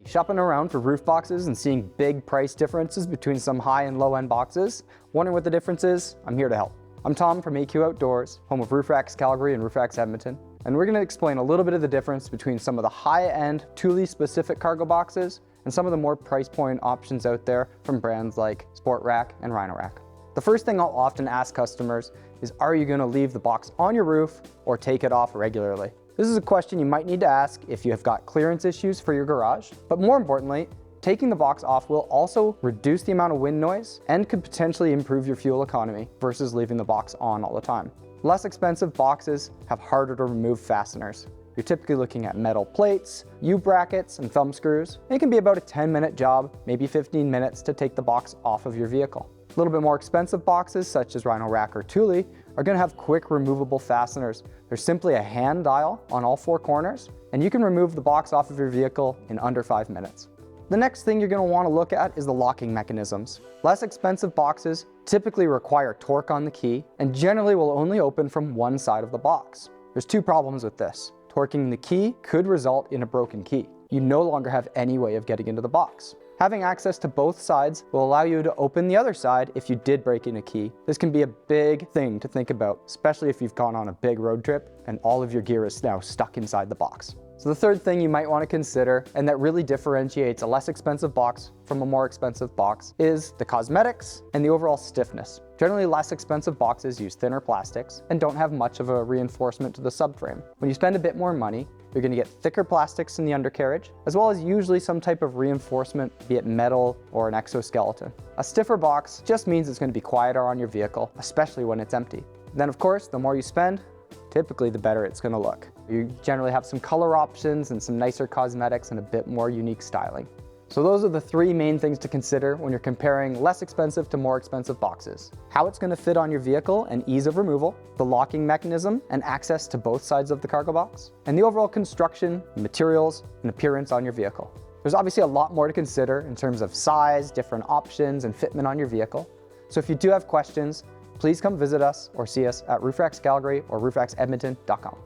Shopping around for roof boxes and seeing big price differences between some high and low end boxes? Wondering what the difference is? I'm here to help. I'm Tom from AQ Outdoors, home of Roof Racks Calgary and Roof Racks Edmonton, and we're going to explain a little bit of the difference between some of the high-end Thule specific cargo boxes and some of the more price point options out there from brands like Sport Rack and Rhino Rack. The first thing I'll often ask customers is, are you going to leave the box on your roof or take it off regularly? This is a question you might need to ask if you have got clearance issues for your garage, but more importantly, taking the box off will also reduce the amount of wind noise and could potentially improve your fuel economy versus leaving the box on all the time. Less expensive boxes have harder to remove fasteners. You're typically looking at metal plates, U-brackets, and thumb screws. It can be about a 10-minute job, maybe 15 minutes to take the box off of your vehicle. A little bit more expensive boxes, such as Rhino Rack or Thule, are going to have quick removable fasteners. There's simply a hand dial on all four corners, and you can remove the box off of your vehicle in under 5 minutes. The next thing you're going to want to look at is the locking mechanisms. Less expensive boxes typically require torque on the key and generally will only open from one side of the box. There's two problems with this. Torquing the key could result in a broken key. You no longer have any way of getting into the box. Having access to both sides will allow you to open the other side if you did break in a key. This can be a big thing to think about, especially if you've gone on a big road trip and all of your gear is now stuck inside the box. So the third thing you might want to consider, and that really differentiates a less expensive box from a more expensive box, is the cosmetics and the overall stiffness. Generally, less expensive boxes use thinner plastics and don't have much of a reinforcement to the subframe. When you spend a bit more money, you're going to get thicker plastics in the undercarriage, as well as usually some type of reinforcement, be it metal or an exoskeleton. A stiffer box just means it's going to be quieter on your vehicle, especially when it's empty. Then of course, the more you spend, typically the better it's going to look. You generally have some color options and some nicer cosmetics and a bit more unique styling. So those are the three main things to consider when you're comparing less expensive to more expensive boxes. How it's going to fit on your vehicle and ease of removal, the locking mechanism and access to both sides of the cargo box, and the overall construction, materials, and appearance on your vehicle. There's obviously a lot more to consider in terms of size, different options, and fitment on your vehicle. So if you do have questions, please come visit us or see us at Roof Racks Calgary or roofracksedmonton.com.